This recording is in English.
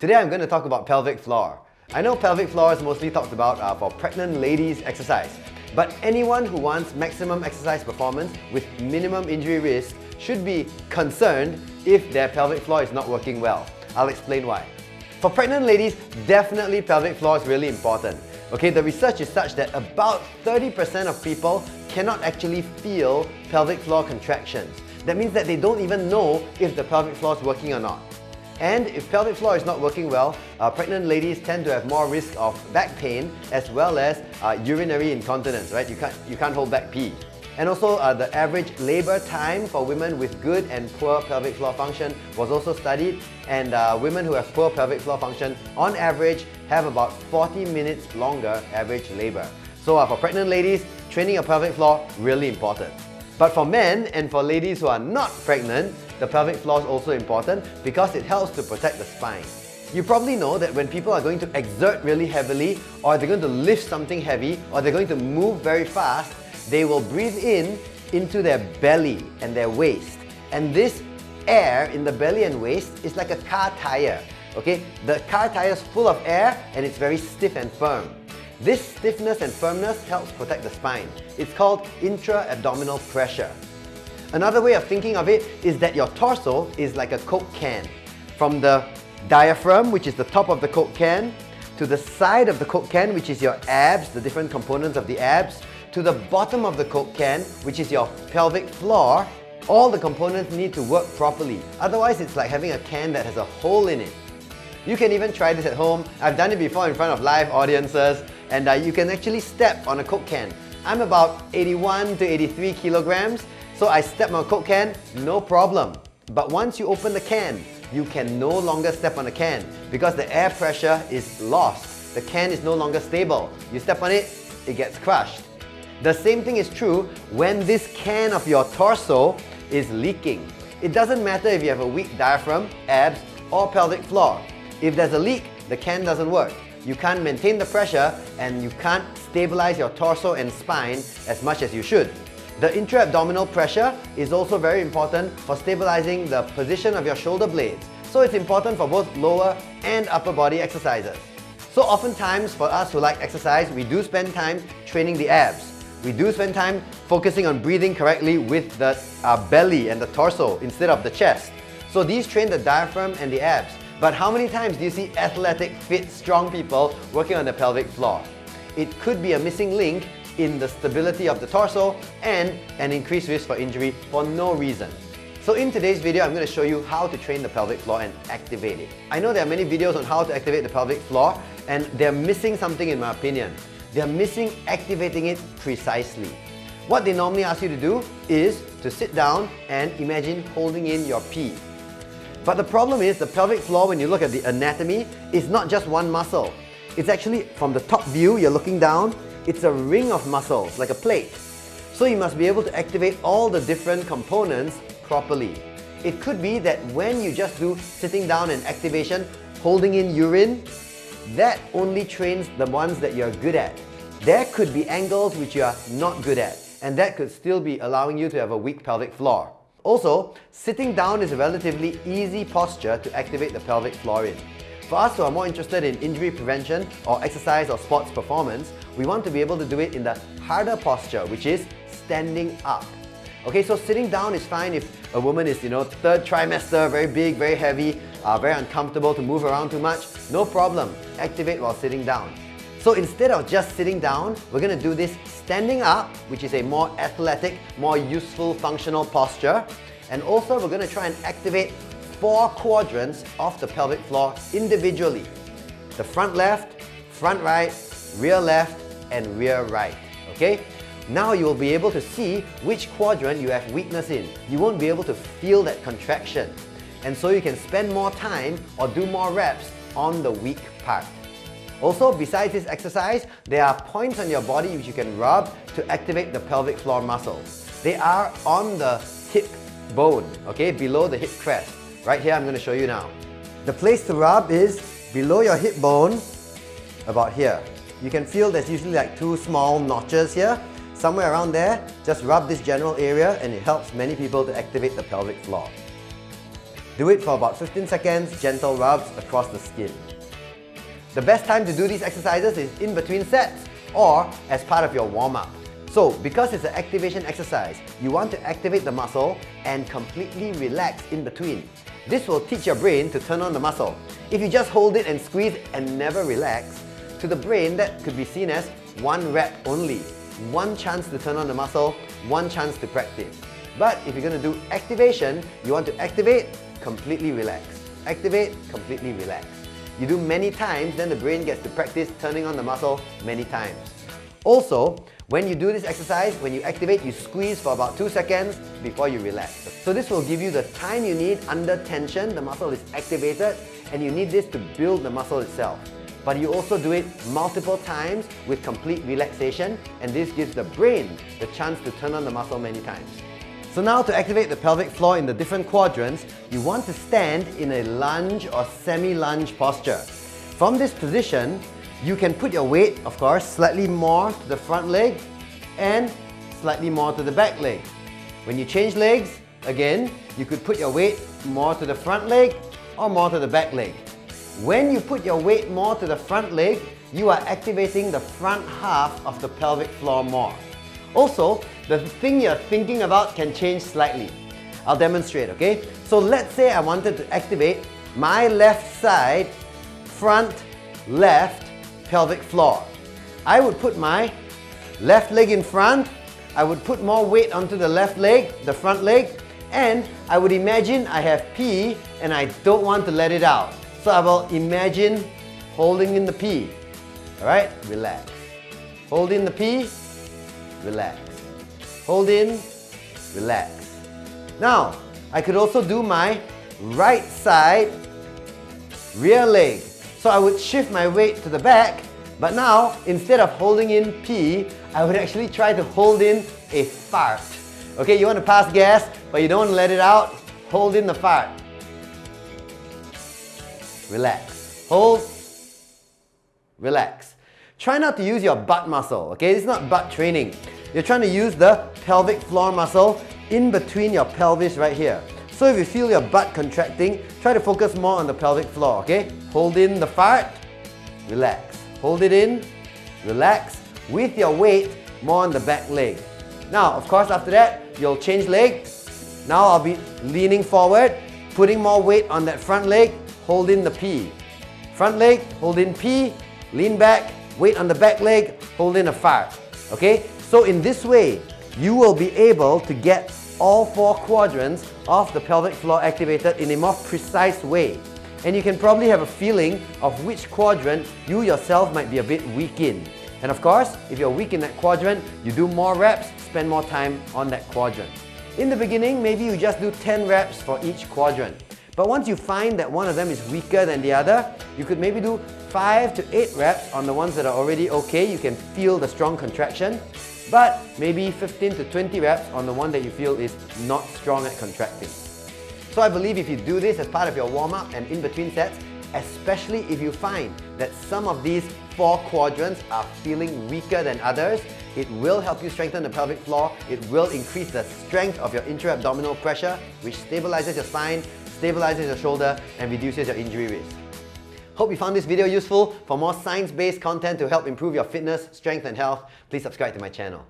Today I'm going to talk about pelvic floor. I know pelvic floor is mostly talked about for pregnant ladies exercise, but anyone who wants maximum exercise performance with minimum injury risk should be concerned if their pelvic floor is not working well. I'll explain why. For pregnant ladies, definitely pelvic floor is really important. Okay, the research is such that about 30% of people cannot actually feel pelvic floor contractions. That means that they don't even know if the pelvic floor is working or not. And if pelvic floor is not working well, pregnant ladies tend to have more risk of back pain as well as urinary incontinence, right? You can't hold back pee. And also the average labor time for women with good and poor pelvic floor function was also studied, and women who have poor pelvic floor function on average have about 40 minutes longer average labor. So for pregnant ladies, training your pelvic floor really important. But for men and for ladies who are not pregnant, the pelvic floor is also important because it helps to protect the spine. You probably know that when people are going to exert really heavily, or they're going to lift something heavy, or they're going to move very fast, they will breathe in into their belly and their waist. And this air in the belly and waist is like a car tire. Okay? The car tire is full of air and it's very stiff and firm. This stiffness and firmness helps protect the spine. It's called intra-abdominal pressure. Another way of thinking of it is that your torso is like a Coke can. From the diaphragm, which is the top of the Coke can, to the side of the Coke can, which is your abs, the different components of the abs, to the bottom of the Coke can, which is your pelvic floor, all the components need to work properly. Otherwise, it's like having a can that has a hole in it. You can even try this at home. I've done it before in front of live audiences, and you can actually step on a Coke can. I'm about 81 to 83 kilograms, so I step on a Coke can, no problem. But once you open the can, you can no longer step on the can because the air pressure is lost. The can is no longer stable. You step on it, it gets crushed. The same thing is true when this can of your torso is leaking. It doesn't matter if you have a weak diaphragm, abs, or pelvic floor. If there's a leak, the can doesn't work. You can't maintain the pressure and you can't stabilize your torso and spine as much as you should. The intra-abdominal pressure is also very important for stabilizing the position of your shoulder blades. So it's important for both lower and upper body exercises. So oftentimes for us who like exercise, we do spend time training the abs. We do spend time focusing on breathing correctly with the belly and the torso instead of the chest. So these train the diaphragm and the abs. But how many times do you see athletic, fit, strong people working on the pelvic floor? It could be a missing link in the stability of the torso and an increased risk for injury for no reason. So in today's video, I'm going to show you how to train the pelvic floor and activate it. I know there are many videos on how to activate the pelvic floor, and they're missing something in my opinion. They're missing activating it precisely. What they normally ask you to do is to sit down and imagine holding in your pee. But the problem is the pelvic floor, when you look at the anatomy, is not just one muscle. It's actually, from the top view, you're looking down, it's a ring of muscles, like a plate. So you must be able to activate all the different components properly. It could be that when you just do sitting down and activation, holding in urine, that only trains the ones that you're good at. There could be angles which you are not good at, and that could still be allowing you to have a weak pelvic floor. Also, sitting down is a relatively easy posture to activate the pelvic floor in. For us who are more interested in injury prevention or exercise or sports performance, we want to be able to do it in the harder posture, which is standing up. Okay, so sitting down is fine if a woman is, third trimester, very big, very heavy, very uncomfortable to move around too much. No problem, activate while sitting down. So instead of just sitting down, we're going to do this standing up, which is a more athletic, more useful, functional posture. And also we're going to try and activate 4 quadrants of the pelvic floor individually. The front left, front right, rear left, and rear right. Okay? Now you will be able to see which quadrant you have weakness in. You won't be able to feel that contraction. And so you can spend more time or do more reps on the weak part. Also, besides this exercise, there are points on your body which you can rub to activate the pelvic floor muscles. They are on the hip bone, okay, below the hip crest. Right here, I'm going to show you now. The place to rub is below your hip bone, about here. You can feel there's usually like 2 small notches here. Somewhere around there, just rub this general area and it helps many people to activate the pelvic floor. Do it for about 15 seconds, gentle rubs across the skin. The best time to do these exercises is in between sets or as part of your warm-up. So, because it's an activation exercise, you want to activate the muscle and completely relax in between. This will teach your brain to turn on the muscle. If you just hold it and squeeze and never relax, to the brain that could be seen as one rep only. One chance to turn on the muscle, one chance to practice. But if you're going to do activation, you want to activate, completely relax. Activate, completely relax. You do many times, then the brain gets to practice turning on the muscle many times. Also, when you do this exercise, when you activate, you squeeze for about 2 seconds before you relax. So this will give you the time you need under tension. The muscle is activated and you need this to build the muscle itself. But you also do it multiple times with complete relaxation, and this gives the brain the chance to turn on the muscle many times. So now to activate the pelvic floor in the different quadrants, you want to stand in a lunge or semi-lunge posture. From this position, you can put your weight, of course, slightly more to the front leg and slightly more to the back leg. When you change legs, again, you could put your weight more to the front leg or more to the back leg. When you put your weight more to the front leg, you are activating the front half of the pelvic floor more. Also, the thing you're thinking about can change slightly. I'll demonstrate, okay? So let's say I wanted to activate my left side, front, left pelvic floor. I would put my left leg in front, I would put more weight onto the left leg, the front leg, and I would imagine I have P and I don't want to let it out. So I will imagine holding in the P. Alright, relax. Hold in the P, relax. Hold in, relax. Now, I could also do my right side rear leg. So I would shift my weight to the back, but now instead of holding in P, I would actually try to hold in a fart. Okay, you want to pass gas, but you don't want to let it out. Hold in the fart. Relax. Hold. Relax. Try not to use your butt muscle, okay? This is not butt training. You're trying to use the pelvic floor muscle in between your pelvis right here. So if you feel your butt contracting, try to focus more on the pelvic floor, okay? Hold in the fart. Relax. Hold it in. Relax. With your weight more on the back leg. Now, of course, after that, you'll change leg. Now I'll be leaning forward, putting more weight on that front leg. Hold in the P. Front leg, hold in P, lean back, weight on the back leg, hold in a fart. Okay? So in this way, you will be able to get all 4 quadrants of the pelvic floor activated in a more precise way. And you can probably have a feeling of which quadrant you yourself might be a bit weak in. And of course, if you're weak in that quadrant, you do more reps, spend more time on that quadrant. In the beginning, maybe you just do 10 reps for each quadrant. But once you find that one of them is weaker than the other, you could maybe do 5 to 8 reps on the ones that are already okay. You can feel the strong contraction. But maybe 15 to 20 reps on the one that you feel is not strong at contracting. So I believe if you do this as part of your warm-up and in between sets, especially if you find that some of these 4 quadrants are feeling weaker than others, it will help you strengthen the pelvic floor, it will increase the strength of your intra-abdominal pressure, which stabilizes your spine, stabilizes your shoulder, and reduces your injury risk. Hope you found this video useful. For more science-based content to help improve your fitness, strength, and health, please subscribe to my channel.